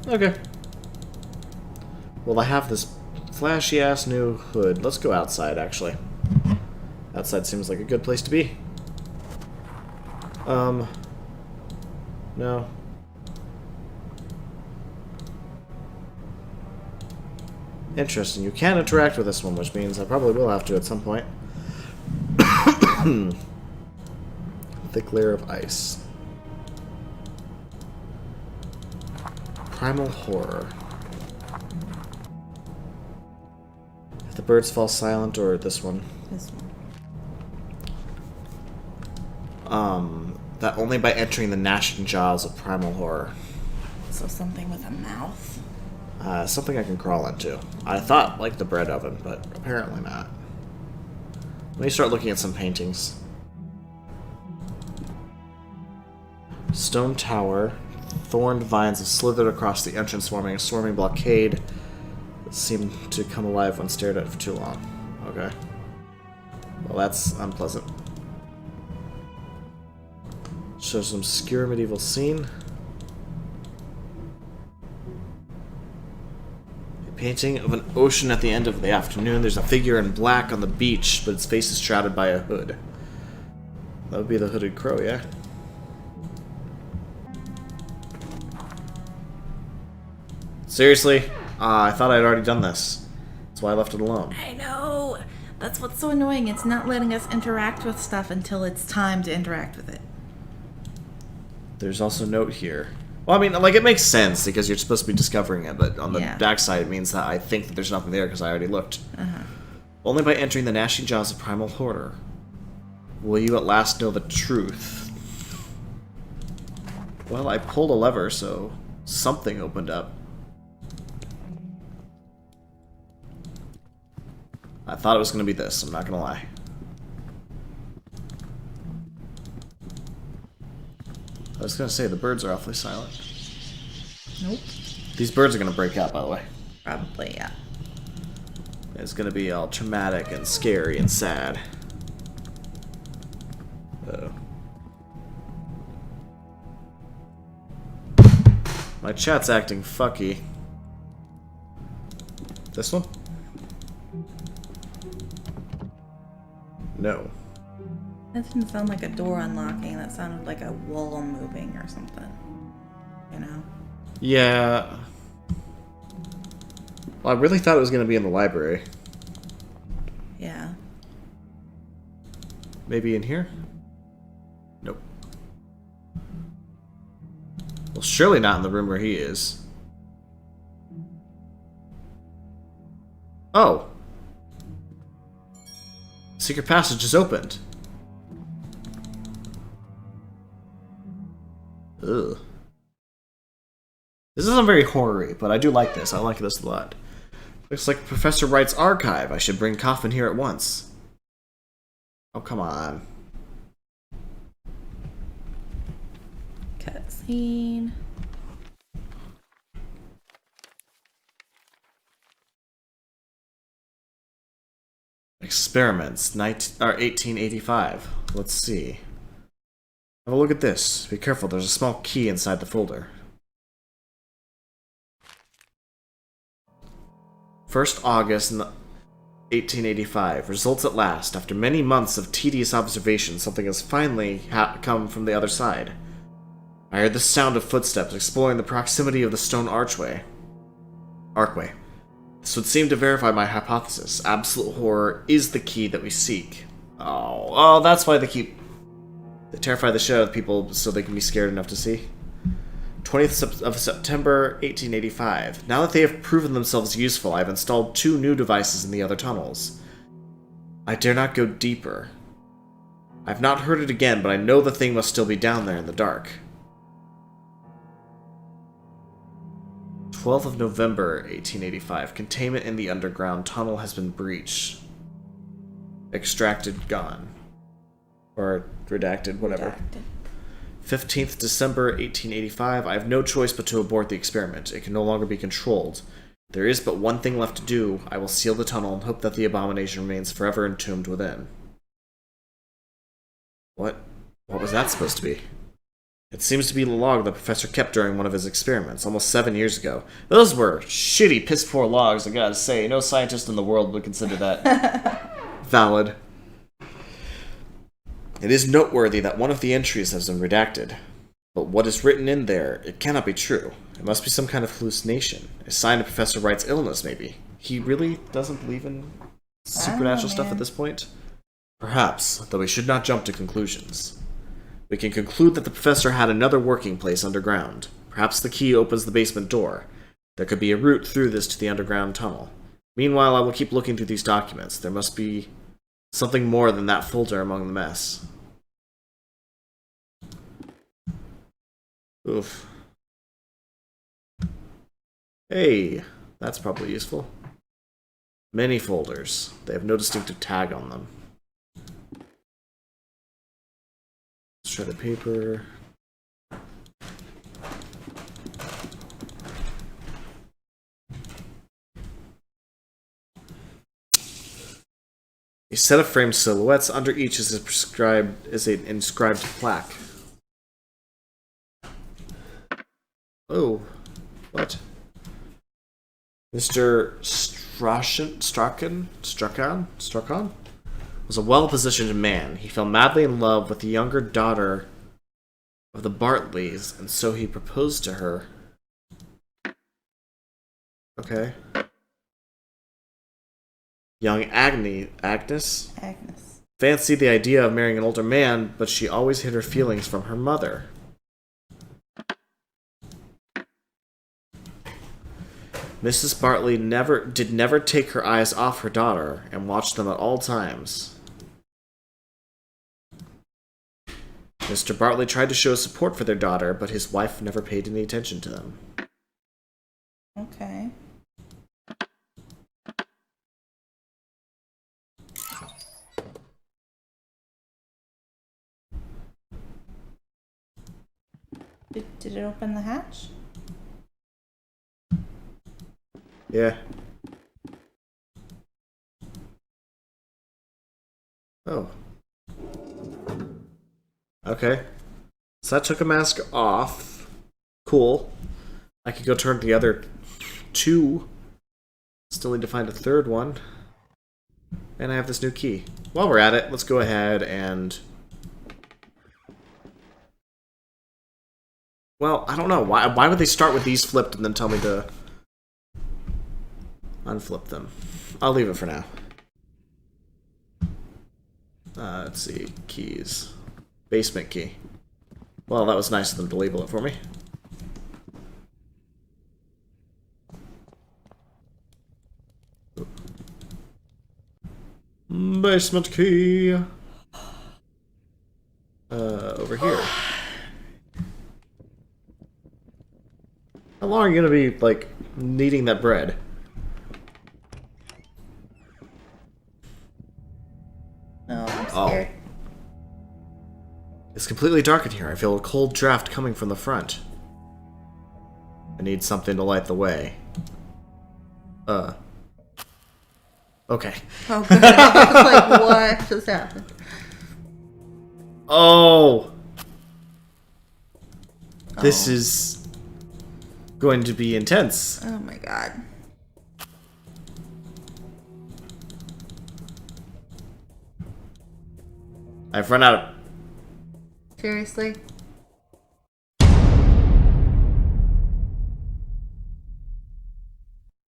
Okay. Well, I have this flashy-ass new hood. Let's go outside, actually. Outside seems like a good place to be. No. Interesting. You can interact with this one, which means I probably will have to at some point. Thick layer of ice. Primal horror. If the birds fall silent, or this one. This one. That only by entering the gnashing jaws of primal horror. So something with a mouth. Something I can crawl into. I thought like the bread oven, but apparently not. Let me start looking at some paintings. Stone tower. Thorned vines have slithered across the entrance, forming a swarming blockade that seemed to come alive when stared at for too long. Okay. Well, that's unpleasant. Shows some obscure medieval scene. A painting of an ocean at the end of the afternoon. There's a figure in black on the beach, but its face is shrouded by a hood. That would be the hooded crow, yeah? Seriously? I thought I'd already done this. That's why I left it alone. I know. That's what's so annoying. It's not letting us interact with stuff until it's time to interact with it. There's also a note here. Well, I mean, like, it makes sense because you're supposed to be discovering it, but on the backside it means that I think that there's nothing there because I already looked. Only by entering the gnashing jaws of primal horror will you at last know the truth. Well, I pulled a lever, so something opened up. I thought it was going to be this, I'm not going to lie. I was going to say, the birds are awfully silent. Nope. These birds are going to break out, by the way. Probably, yeah. It's going to be all traumatic and scary and sad. Uh-oh. My chat's acting fucky. This one? No. That didn't sound like a door unlocking. That sounded like a wall moving or something. You know? Yeah. Well, I really thought it was going to be in the library. Yeah. Maybe in here? Nope. Well, surely not in the room where he is. Oh. Secret passage is opened. Ugh. This isn't very horror-y, but I do like this. I like this a lot. Looks like Professor Wright's archive. I should bring Coffin here at once. Oh, come on. Cutscene. Experiments, 1885. Let's see. Have a look at this. Be careful, there's a small key inside the folder. 1st August 1885. Results at last. After many months of tedious observation, something has finally come from the other side. I heard the sound of footsteps exploring the proximity of the stone archway. This would seem to verify my hypothesis. Absolute horror is the key that we seek. Oh, that's why they terrify the shit out of people so they can be scared enough to see. 20th of September, 1885. Now that they have proven themselves useful, I've installed 2 new devices in the other tunnels. I dare not go deeper. I've not heard it again, but I know the thing must still be down there in the dark. 12th of November, 1885. Containment in the underground tunnel has been breached. Extracted, gone. Or redacted, whatever. Redacted. 15th December, 1885. I have no choice but to abort the experiment. It can no longer be controlled. There is but one thing left to do. I will seal the tunnel and hope that the abomination remains forever entombed within. What? What was that supposed to be? It seems to be the log the professor kept during one of his experiments, almost 7 years ago. Those were shitty, piss-poor logs, I gotta say. No scientist in the world would consider that valid. It is noteworthy that one of the entries has been redacted. But what is written in there, it cannot be true. It must be some kind of hallucination. A sign of Professor Wright's illness, maybe. He really doesn't believe in supernatural stuff at this point? Perhaps, though we should not jump to conclusions. We can conclude that the professor had another working place underground. Perhaps the key opens the basement door. There could be a route through this to the underground tunnel. Meanwhile, I will keep looking through these documents. There must be something more than that folder among the mess. Oof. Hey, that's probably useful. Many folders. They have no distinctive tag on them. Shredded paper. A set of framed silhouettes. Under each is an inscribed plaque. Oh, what? Mr. Strachan was a well-positioned man. He fell madly in love with the younger daughter of the Bartleys, and so he proposed to her. Okay. Young Agnes fancied the idea of marrying an older man, but she always hid her feelings from her mother. Mrs. Bartley never take her eyes off her daughter and watched them at all times. Mr. Bartley tried to show support for their daughter, but his wife never paid any attention to them. Okay. Did it open the hatch? Yeah. Oh. Okay. So that took a mask off. Cool. I could go turn the other two. Still need to find a third one. And I have this new key. While we're at it, let's go ahead and... Well, I don't know. Why would they start with these flipped and then tell me to unflip them? I'll leave it for now. Let's see. Keys. Basement key. Well, that was nice of them to label it for me. Basement key. Over here. How long are you gonna be, like, kneading that bread? No, I'm scared. Oh. It's completely dark in here. I feel a cold draft coming from the front. I need something to light the way. Okay. Oh, good. I was like, what just happened? Oh! This is going to be intense. Oh my god. I've run out of... Seriously?